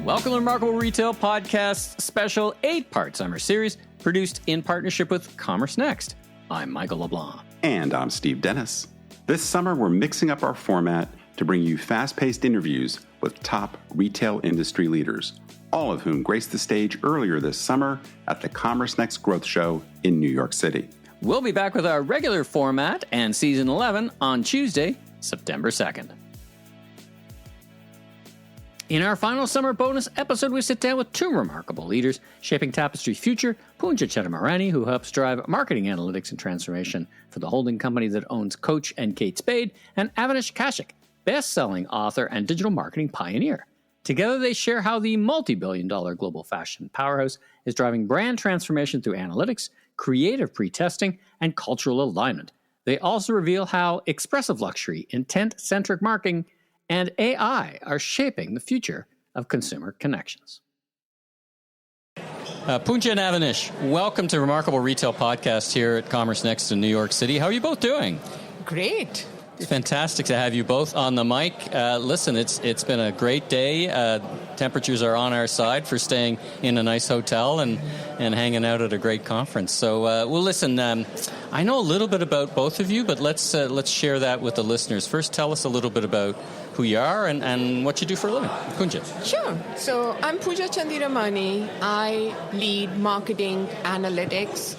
Welcome to Remarkable Retail Podcast Special 8-part Summer Series, produced in partnership with CommerceNext. I'm Michael LeBlanc. And I'm Steve Dennis. This summer, we're mixing up our format to bring you fast-paced interviews with top retail industry leaders, all of whom graced the stage earlier this summer at the CommerceNext Growth Show in New York City. We'll be back with our regular format and Season 11 on Tuesday, September 2nd. In our final summer bonus episode, we sit down with two remarkable leaders shaping Tapestry's future, Pooja Chandiramani, who helps drive marketing analytics and transformation for the holding company that owns Coach and Kate Spade, and Avinash Kaushik, best-selling author and digital marketing pioneer. Together, they share how the multi-billion-dollar global fashion powerhouse is driving brand transformation through analytics, creative pre-testing, and cultural alignment. They also reveal how expressive luxury, intent-centric marketing, and AI are shaping the future of consumer connections. Pooja and Avinash, welcome to Remarkable Retail Podcast here at CommerceNext in New York City. How are you both doing? Great. It's fantastic to have you both on the mic. Listen, it's been a great day. Temperatures are on our side for staying in a nice hotel and hanging out at a great conference. So, well, listen, I know a little bit about both of you, but let's share that with the listeners. First, tell us a little bit about who you are and what you do for a living. Pooja. Sure. So I'm Pooja Chandiramani. I lead marketing, analytics,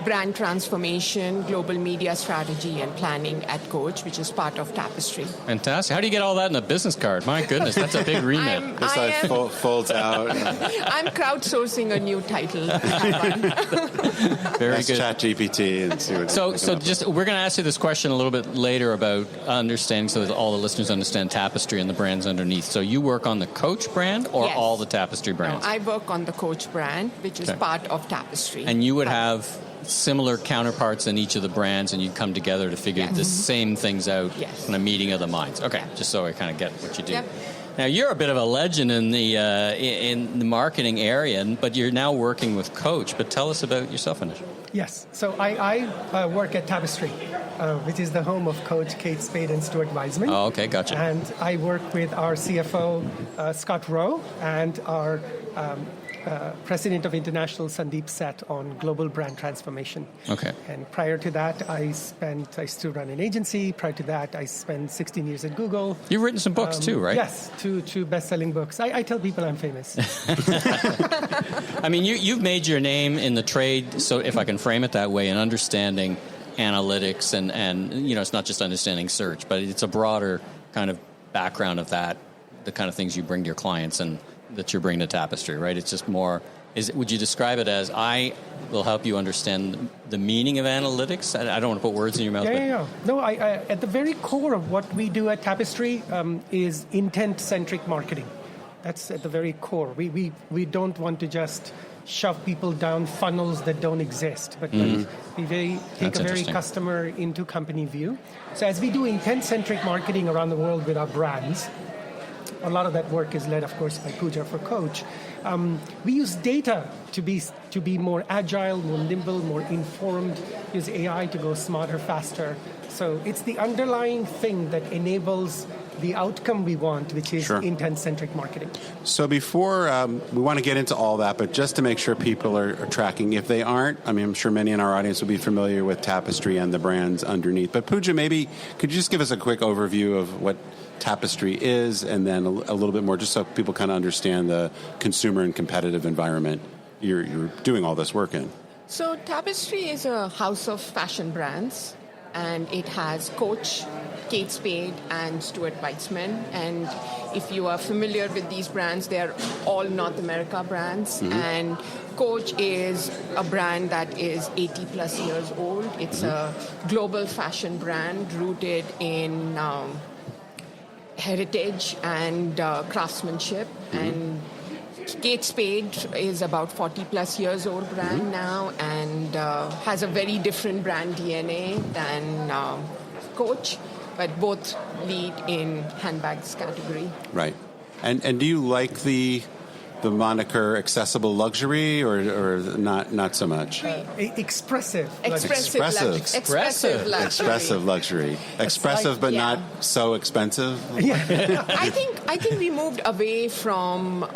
brand transformation, global media strategy, and planning at Coach, which is part of Tapestry. Fantastic. How do you get all that in a business card? My goodness, that's a big remit. This side folds out. I'm crowdsourcing a new title. Very good. Chat GPT and see what. So we're going to ask you this question a little bit later about understanding, so that all the listeners understand Tapestry and the brands underneath. So you work on the Coach brand or Yes. all the Tapestry brands? No, I work on the Coach brand, which is part of Tapestry. And you would have similar counterparts in each of the brands, and you'd come together to figure the same things out in a meeting of the minds. Okay, just so I kind of get what you do. Yep. Now, you're a bit of a legend in the marketing area, but you're now working with Coach. But tell us about yourself, Avinash. Yes. So I work at Tapestry, which is the home of Coach, Kate Spade, and Stuart Weisman. Oh, okay, gotcha. And I work with our CFO, Scott Rowe, and our President of International, Sandeep Seth, on global brand transformation. Okay. And prior to that, I still run an agency. Prior to that, I spent 16 years at Google. You've written some books too, right? Yes, two best-selling books. I tell people I'm famous. I mean, you've made your name in the trade, so if I can frame it that way, in understanding analytics and it's not just understanding search, but it's a broader kind of background of that, the kind of things you bring to your clients and that you're bringing to Tapestry, right? It's just more, would you describe it as, I will help you understand the meaning of analytics? I don't want to put words in your mouth. Yeah. No, I at the very core of what we do at Tapestry is intent-centric marketing. That's at the very core. We don't want to just shove people down funnels that don't exist, but we take a very customer into company view. So as we do intent-centric marketing around the world with our brands, a lot of that work is led, of course, by Pooja for Coach. We use data to be more agile, more nimble, more informed, use AI to go smarter, faster. So it's the underlying thing that enables the outcome we want, which is intent-centric marketing. So before we want to get into all that, but just to make sure people are tracking, if they aren't, I mean, I'm sure many in our audience will be familiar with Tapestry and the brands underneath. But Pooja, maybe could you just give us a quick overview of what Tapestry is, and then a little bit more, just so people kind of understand the consumer and competitive environment you're doing all this work in. So Tapestry is a house of fashion brands, and it has Coach, Kate Spade, and Stuart Weitzman. And if you are familiar with these brands, they're all North America brands. And Coach is a brand that is 80 plus years old. It's a global fashion brand rooted in heritage and craftsmanship. And Kate Spade is about 40 plus years old brand now, and has a very different brand DNA than Coach, but both lead in handbags category. Right. And do you like the the moniker accessible luxury, or not so much? Expressive. Expressive. Expressive luxury. Expressive luxury. Expressive, but not so expensive. Yeah. I think we moved away from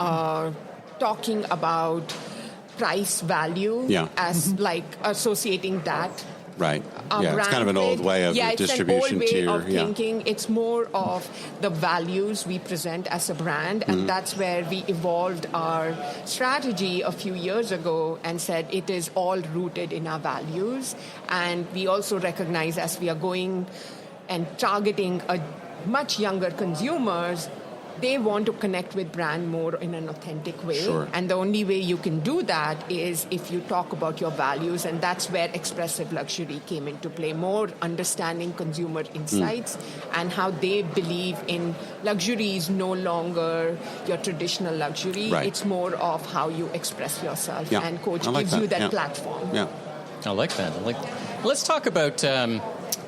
talking about price value as like associating that. Right. Yeah, it's kind of an old way of distribution tier. tier. It's an old way of thinking. It's more of the values we present as a brand, and that's where we evolved our strategy a few years ago and said it is all rooted in our values. And we also recognize as we are going and targeting a much younger consumers, they want to connect with brand more in an authentic way. Sure. And the only way you can do that is if you talk about your values, and that's where expressive luxury came into play, more understanding consumer insights and how they believe in luxury is no longer your traditional luxury. Right. It's more of how you express yourself. Yeah. And Coach like gives you that platform. Yeah. I like that. Let's talk about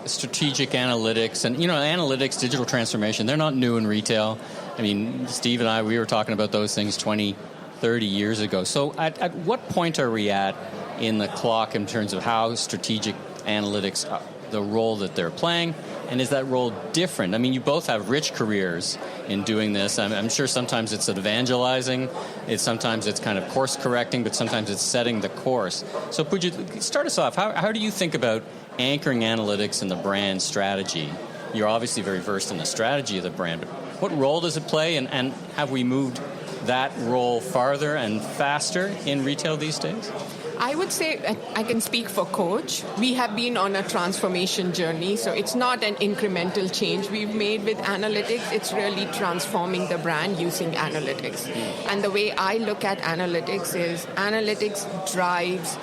strategic analytics. And, analytics, digital transformation, they're not new in retail. I mean, Steve and I, we were talking about those things 20, 30 years ago. So at what point are we at in the clock in terms of how strategic analytics, the role that they're playing, and is that role different? I mean, you both have rich careers in doing this. I'm sure sometimes it's evangelizing, sometimes it's kind of course correcting, but sometimes it's setting the course. So Pooja, start us off. How do you think about anchoring analytics in the brand strategy? You're obviously very versed in the strategy of the brand, but what role does it play, and have we moved that role farther and faster in retail these days? I would say I can speak for Coach. We have been on a transformation journey, so it's not an incremental change we've made with analytics. It's really transforming the brand using analytics. And the way I look at analytics is analytics drives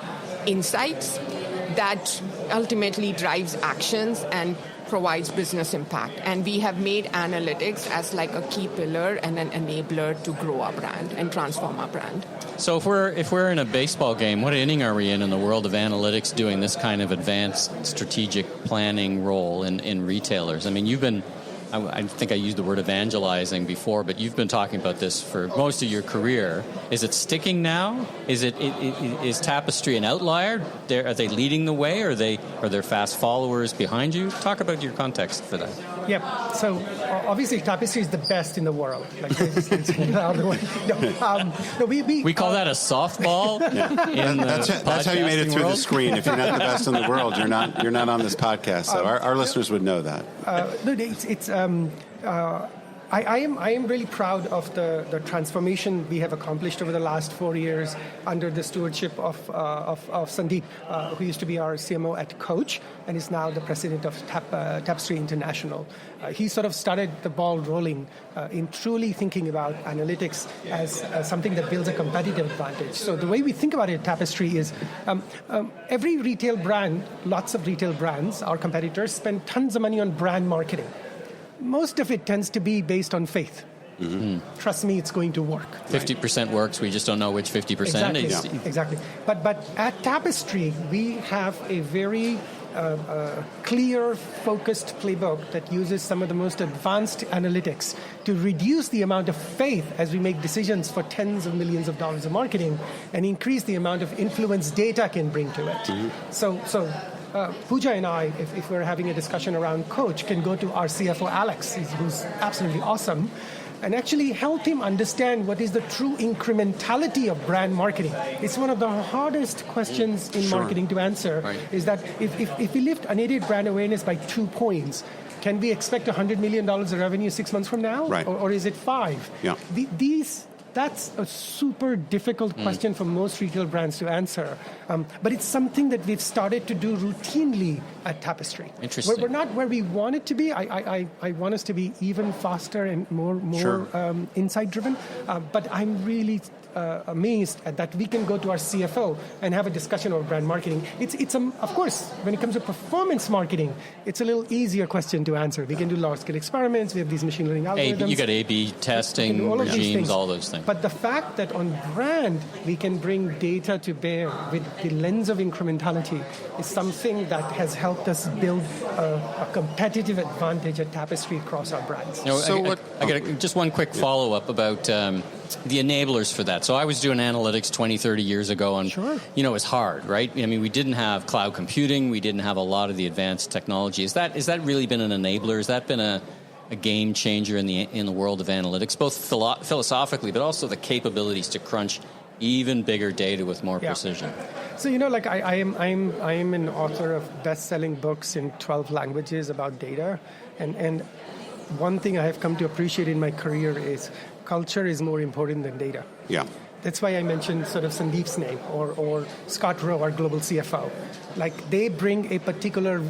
insights that ultimately drives actions and provides business impact. And we have made analytics as like a key pillar and an enabler to grow our brand and transform our brand. So if we're in a baseball game, what inning are we in the world of analytics doing this kind of advanced strategic planning role in retailers? I mean, you've been, I think I used the word evangelizing before, but you've been talking about this for most of your career. Is it sticking now? Is Tapestry an outlier? Are they leading the way? Are there fast followers behind you? Talk about your context for that. Yeah. So obviously Tapestry is the best in the world. Like, out of the way. We call that a softball. That's how you made it through the screen. If you're not the best in the world, you're not on this podcast. So our listeners would know that. I am really proud of the transformation we have accomplished over the last 4 years under the stewardship of Sandeep, who used to be our CMO at Coach and is now the president of Tapestry International. He sort of started the ball rolling in truly thinking about analytics as something that builds a competitive advantage. So the way we think about it at Tapestry is every retail brand, lots of retail brands, our competitors, spend tons of money on brand marketing. Most of it tends to be based on faith. Mm-hmm. Trust me, it's going to work. 50% works. We just don't know which 50% is. Exactly. But at Tapestry, we have a very clear, focused playbook that uses some of the most advanced analytics to reduce the amount of faith as we make decisions for tens of millions of dollars of marketing and increase the amount of influence data can bring to it. Mm-hmm. So Pooja and I, if we're having a discussion around Coach, can go to our CFO, Alex, who's absolutely awesome, and actually help him understand what is the true incrementality of brand marketing. It's one of the hardest questions in marketing to answer, is that if we lift unaided brand awareness by 2 points, can we expect $100 million of revenue 6 months from now? Right. Or is it 5? Yeah. That's a super difficult question for most retail brands to answer. But it's something that we've started to do routinely at Tapestry. Interesting. We're not where we want it to be. I want us to be even faster and more insight-driven. But I'm really amazed at that we can go to our CFO and have a discussion about brand marketing. It's of course, when it comes to performance marketing, it's a little easier question to answer. We can do large-scale experiments. We have these machine learning algorithms. You got A/B testing regimes, all those things. interesting. But the fact that on brand we can bring data to bear with the lens of incrementality is something that has helped us build a competitive advantage at Tapestry across our brands. I got just one quick follow-up about the enablers for that. So I was doing analytics 20, 30 years ago, and it was hard, right? I mean, we didn't have cloud computing, we didn't have a lot of the advanced technology. Is that really been an enabler? Has that been a game changer in the world of analytics, both philosophically, but also the capabilities to crunch even bigger data with more precision? So I am an author of best-selling books in 12 languages about data, and one thing I have come to appreciate in my career is culture is more important than data. Yeah. That's why I mentioned sort of Sandeep's name or Scott Rowe, our global CFO. Like, they bring a particular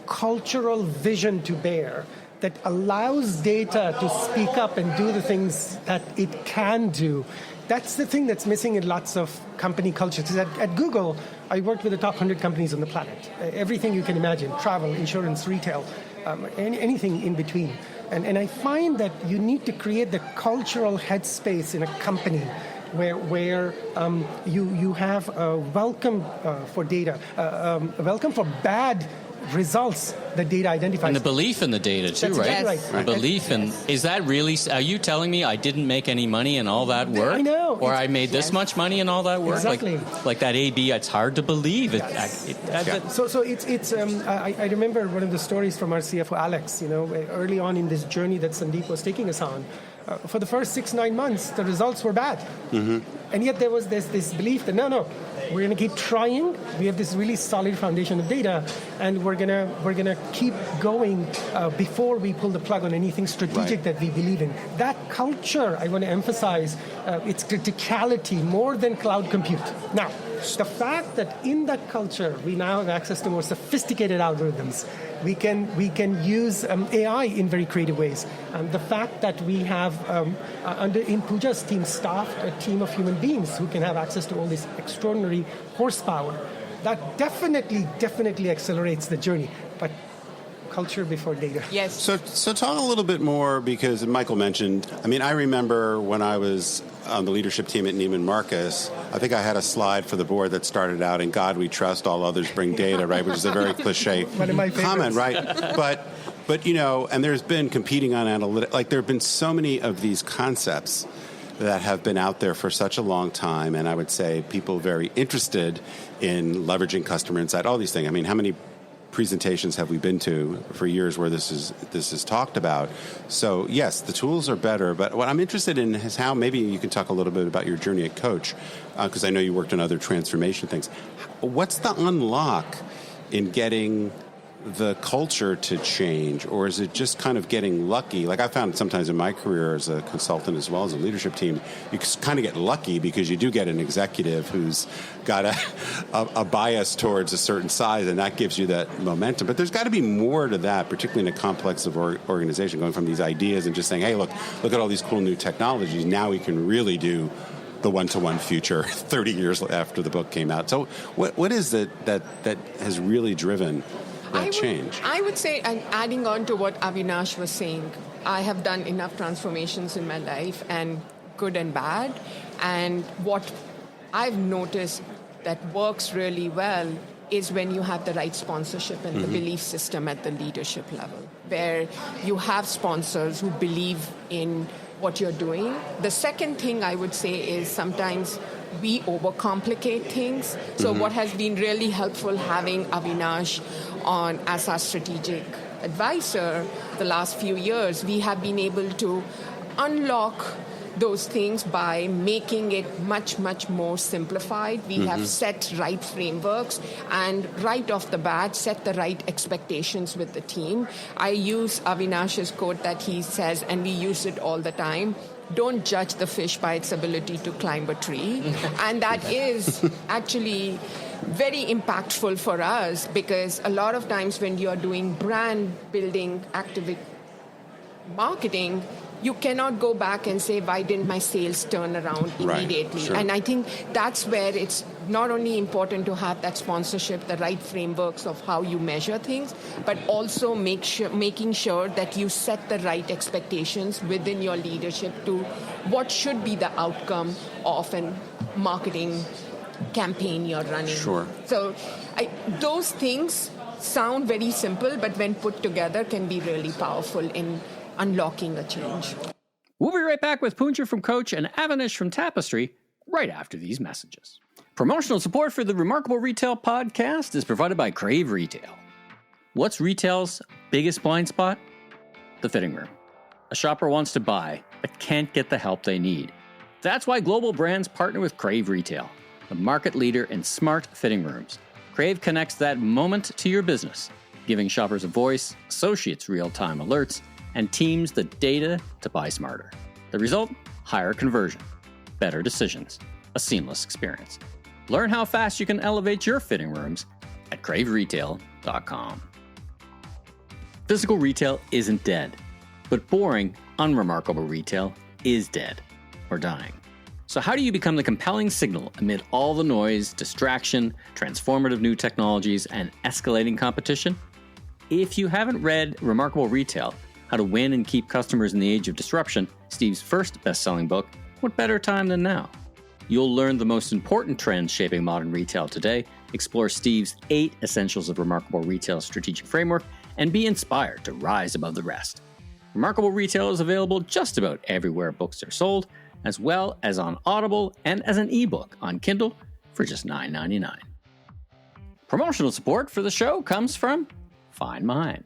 cultural vision to bear that allows data to speak up and do the things that it can do. That's the thing that's missing in lots of company cultures. At Google, I worked with the top 100 companies on the planet. Everything you can imagine, travel, insurance, retail, anything in between. And I find that you need to create the cultural headspace in a company where you have a welcome for data, a welcome for bad results that data identifies. And the belief in the data too, That's right? Exactly right. The belief in, is that really, are you telling me I didn't make any money in all that work? I know. Or I made this much money in all that work? Exactly. Like that A/B, it's hard to believe. So it's I remember one of the stories from our CFO, Alex, early on in this journey that Sandeep was taking us on. For the first 6-9 months, the results were bad. Mm-hmm. And yet there was this belief that, no, we're going to keep trying. We have this really solid foundation of data, and we're gonna keep going before we pull the plug on anything strategic that we believe in. That culture, I want to emphasize, its criticality more than cloud compute. Now, the fact that in that culture we now have access to more sophisticated algorithms, we can use AI in very creative ways. The fact that we have in Pooja's team staffed a team of human beings who can have access to all this extraordinary horsepower, that definitely accelerates the journey. But culture before data. Yes. So talk a little bit more, because Michael mentioned, I remember when I was on the leadership team at Neiman Marcus, I think I had a slide for the board that started out, "In God we trust, all others bring data," right? Which is a very cliche one of my comment, right? But and there's been competing on analytics. Like, there have been so many of these concepts that have been out there for such a long time, and I would say people very interested in leveraging customer insight, all these things. How many presentations have we been to for years where this is talked about? So yes, the tools are better, but what I'm interested in is how, maybe you can talk a little bit about your journey at Coach, because I know you worked on other transformation things. What's the unlock in getting the culture to change, or is it just kind of getting lucky? Like, I found sometimes in my career as a consultant as well as a leadership team, you kind of get lucky because you do get an executive who's got a bias towards a certain size, and that gives you that momentum. But there's got to be more to that, particularly in a complex of organization, going from these ideas and just saying, hey, look at all these cool new technologies. Now we can really do the one-to-one future 30 years after the book came out. So what is it that has really driven that change? I would say, and adding on to what Avinash was saying, I have done enough transformations in my life, and good and bad. And what I've noticed that works really well is when you have the right sponsorship and the belief system at the leadership level, where you have sponsors who believe in what you're doing. The second thing I would say is sometimes we overcomplicate things. So what has been really helpful, having Avinash on as our strategic advisor the last few years, we have been able to unlock those things by making it much, much more simplified. We have set right frameworks and right off the bat set the right expectations with the team. I use Avinash's quote that he says, and we use it all the time: don't judge the fish by its ability to climb a tree. And that is actually very impactful for us, because a lot of times when you're doing brand building activity marketing, you cannot go back and say, why didn't my sales turn around immediately? Right, sure. And I think that's where it's not only important to have that sponsorship, the right frameworks of how you measure things, but also making sure that you set the right expectations within your leadership to what should be the outcome of a marketing campaign you're running. Sure. So those things sound very simple, but when put together can be really powerful in unlocking a change. We'll be right back with Pooja from Coach and Avinash from Tapestry right after these messages. Promotional support for the Remarkable Retail podcast is provided by Crave Retail. What's retail's biggest blind spot? The fitting room. A shopper wants to buy, but can't get the help they need. That's why global brands partner with Crave Retail, the market leader in smart fitting rooms. Crave connects that moment to your business, giving shoppers a voice, associates real-time alerts, and teams the data to buy smarter. The result? Higher conversion, better decisions, a seamless experience. Learn how fast you can elevate your fitting rooms at craveretail.com. Physical retail isn't dead, but boring, unremarkable retail is dead or dying. So how do you become the compelling signal amid all the noise, distraction, transformative new technologies, and escalating competition? If you haven't read Remarkable Retail, How to Win and Keep Customers in the Age of Disruption, Steve's first best-selling book, what better time than now? You'll learn the most important trends shaping modern retail today, explore Steve's 8 Essentials of Remarkable Retail strategic framework, and be inspired to rise above the rest. Remarkable Retail is available just about everywhere books are sold, as well as on Audible and as an ebook on Kindle for just $9.99. Promotional support for the show comes from Find Mine.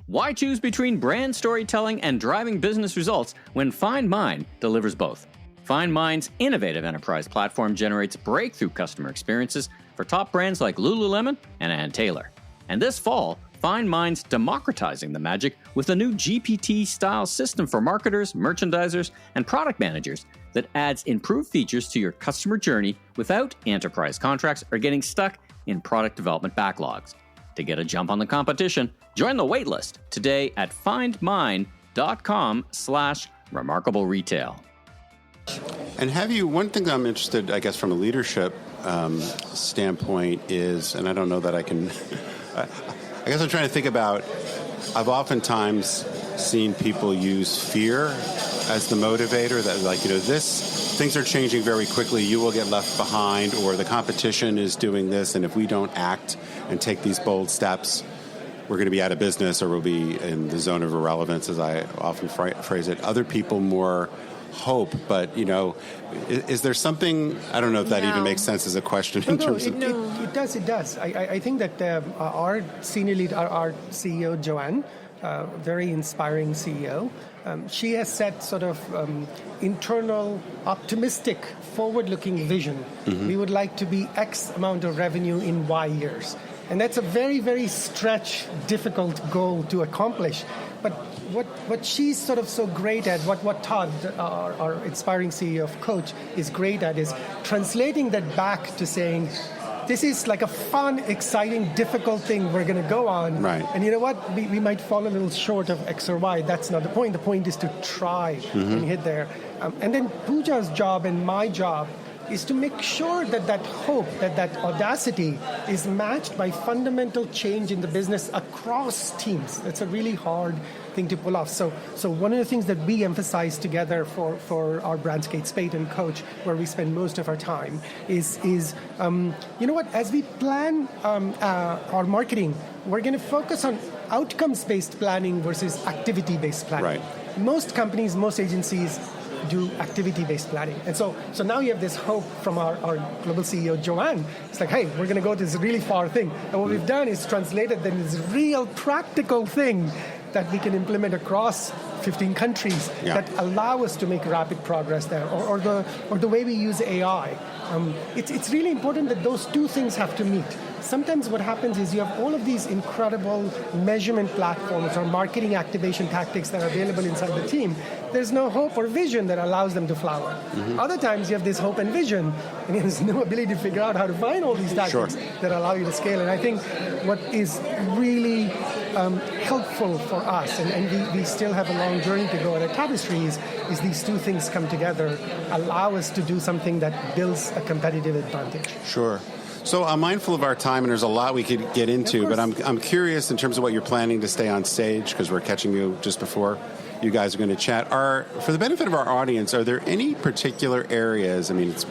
Why choose between brand storytelling and driving business results when Find Mine delivers both? Find Mine's innovative enterprise platform generates breakthrough customer experiences for top brands like Lululemon and Ann Taylor. And this fall, Find Mine's democratizing the magic with a new GPT-style system for marketers, merchandisers, and product managers that adds improved features to your customer journey without enterprise contracts or getting stuck in product development backlogs. To get a jump on the competition, join the waitlist today at findmine.com/remarkable retail. And one thing I'm interested, I guess, from a leadership standpoint is, and I don't know that I can, I guess I'm trying to think about, I've oftentimes seen people use fear as the motivator, that things are changing very quickly, you will get left behind, or the competition is doing this, and if we don't act and take these bold steps, we're going to be out of business, or we'll be in the zone of irrelevance, as I often phrase it. Other people more hope, but is there something, I don't know if that even makes sense as a question in terms of... It does. I think that our senior lead, our CEO, Joanne, very inspiring CEO, she has set sort of internal, optimistic, forward-looking vision. Mm-hmm. We would like to be X amount of revenue in Y years. And that's a very, very stretch, difficult goal to accomplish. But what she's sort of so great at, what Todd, our inspiring CEO of Coach, is great at, is translating that back to saying, this is like a fun, exciting, difficult thing we're going to go on. Right. And you know what? We might fall a little short of X or Y. That's not the point. The point is to try and hit there. And then Pooja's job and my job is to make sure that hope, that audacity is matched by fundamental change in the business across teams. That's a really hard thing to pull off. So one of the things that we emphasize together for our brands, Kate Spade and Coach, where we spend most of our time, is as we plan our marketing, we're going to focus on outcomes-based planning versus activity-based planning. Right. Most companies, most agencies do activity-based planning. And so now you have this hope from our global CEO, Joanne. It's like, hey, we're going to go to this really far thing. And what we've done is translated then this real practical thing that we can implement across 15 countries that allow us to make rapid progress there, or the way we use AI. It's really important that those two things have to meet. Sometimes what happens is you have all of these incredible measurement platforms or marketing activation tactics that are available inside the team. There's no hope or vision that allows them to flower. Mm-hmm. Other times you have this hope and vision, and there's no ability to figure out how to find all these tactics that allow you to scale. And I think what is really helpful for us, and we still have a long journey to go at Tapestry, is these two things come together, allow us to do something that builds a competitive advantage. Sure. So I'm mindful of our time, and there's a lot we could get into, but I'm curious in terms of what you're planning to stay on stage, because we're catching you just before you guys are going to chat. For the benefit of our audience, are there any particular areas, I mean, it's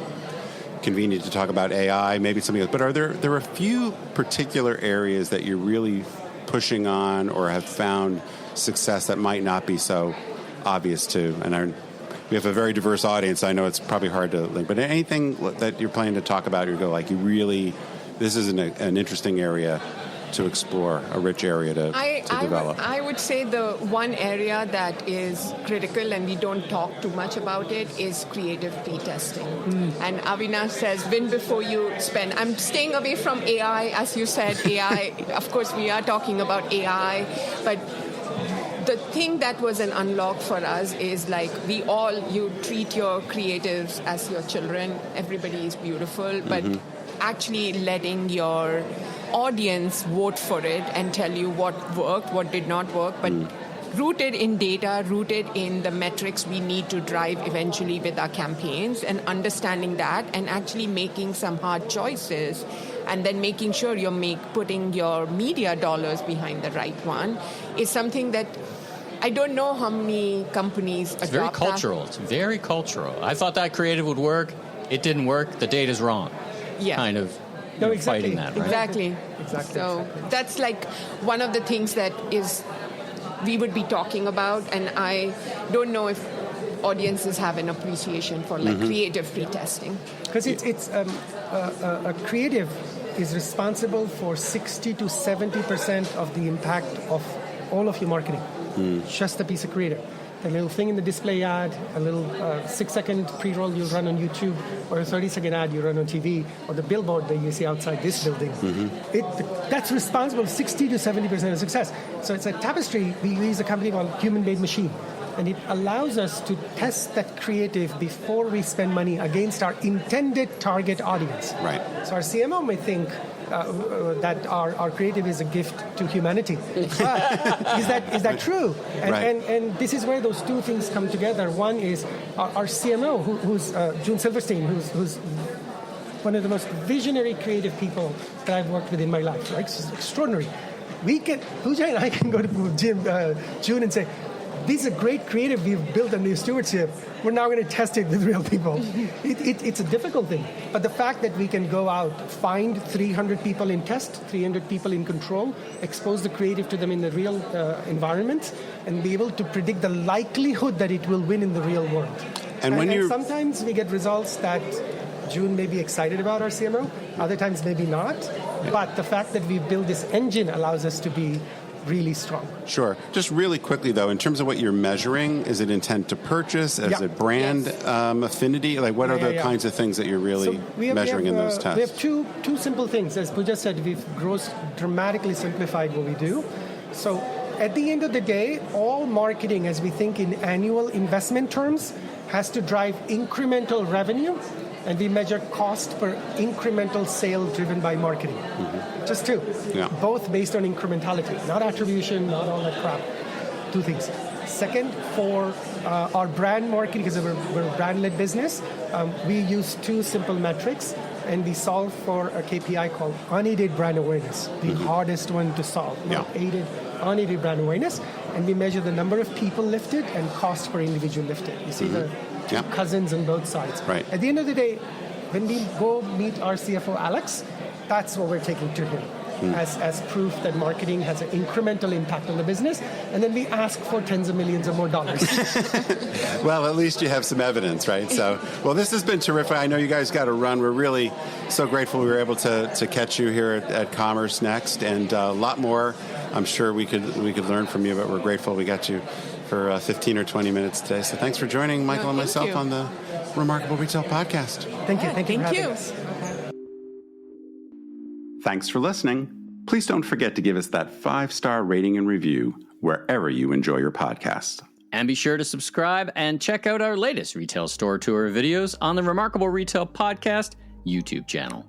convenient to talk about AI, maybe something else, but are there a few particular areas that you're really pushing on or have found success that might not be so obvious to? And we have a very diverse audience. I know it's probably hard to link, but anything that you're planning to talk about, this is an interesting area to explore, a rich area to develop. I would say the one area that is critical, and we don't talk too much about it, is creative pre-testing. And Avinash says, win before you spend. I'm staying away from AI, as you said, AI. Of course, we are talking about AI, but the thing that was an unlock for us is like you treat your creatives as your children. Everybody is beautiful, but actually letting your audience vote for it and tell you what worked, what did not work, but rooted in data, rooted in the metrics we need to drive eventually with our campaigns, and understanding that and actually making some hard choices, and then making sure you're putting your media dollars behind the right one is something that I don't know how many companies adopt. It's very cultural. It's very cultural. I thought that creative would work. It didn't work. The data's wrong. Yeah. Kind of fighting that, right? Exactly. So that's like one of the things that we would be talking about, and I don't know if audiences have an appreciation for creative pre-testing. Because it's a creative is responsible for 60 to 70% of the impact of all of your marketing. Just a piece of creative. A little thing in the display ad, a little 6-second pre-roll you run on YouTube, or a 30-second ad you run on TV, or the billboard that you see outside this building. That's responsible for 60 to 70% of success. So it's at Tapestry, we use a company called Human Made Machine, and it allows us to test that creative before we spend money against our intended target audience. Right. So our CMO may think that our creative is a gift to humanity. Is that true? And this is where those two things come together. One is our CMO, who's June Silverstein, who's one of the most visionary creative people that I've worked with in my life. Right? It's extraordinary. Pooja and I can go to June and say, this is a great creative we've built under your stewardship. We're now going to test it with real people. It's a difficult thing. But the fact that we can go out, find 300 people in test, 300 people in control, expose the creative to them in the real environment, and be able to predict the likelihood that it will win in the real world. And sometimes we get results that June may be excited about, our CMO. Other times maybe not. But the fact that we built this engine allows us to be really strong. Sure. Just really quickly, though, in terms of what you're measuring, is it intent to purchase? Is it brand affinity? Like, what are the kinds of things that you're really measuring in those tests? We have two simple things. As Pooja said, we've dramatically simplified what we do. So at the end of the day, all marketing, as we think in annual investment terms, has to drive incremental revenue, and we measure cost per incremental sale driven by marketing. Just two. Yeah. Both based on incrementality, not attribution, not all that crap. Two things. Second, for our brand marketing, because we're a brand-led business, we use two simple metrics, and we solve for a KPI called unaided brand awareness, the hardest one to solve. Unaided brand awareness, and we measure the number of people lifted and cost per individual lifted. You see the cousins on both sides. Right. At the end of the day, when we go meet our CFO, Alex, that's what we're taking to him as proof that marketing has an incremental impact on the business, and then we ask for tens of millions or more dollars. Well, at least you have some evidence, right? So, well, this has been terrific. I know you guys got to run. We're really so grateful we were able to catch you here at CommerceNext, and a lot more I'm sure we could learn from you, but we're grateful we got you for 15 or 20 minutes today. So thanks for joining Michael and myself on the Remarkable Retail Podcast. Thank you. Thank you. Thank you. Thanks for listening. Please don't forget to give us that 5-star rating and review wherever you enjoy your podcast. And be sure to subscribe and check out our latest retail store tour videos on the Remarkable Retail Podcast YouTube channel.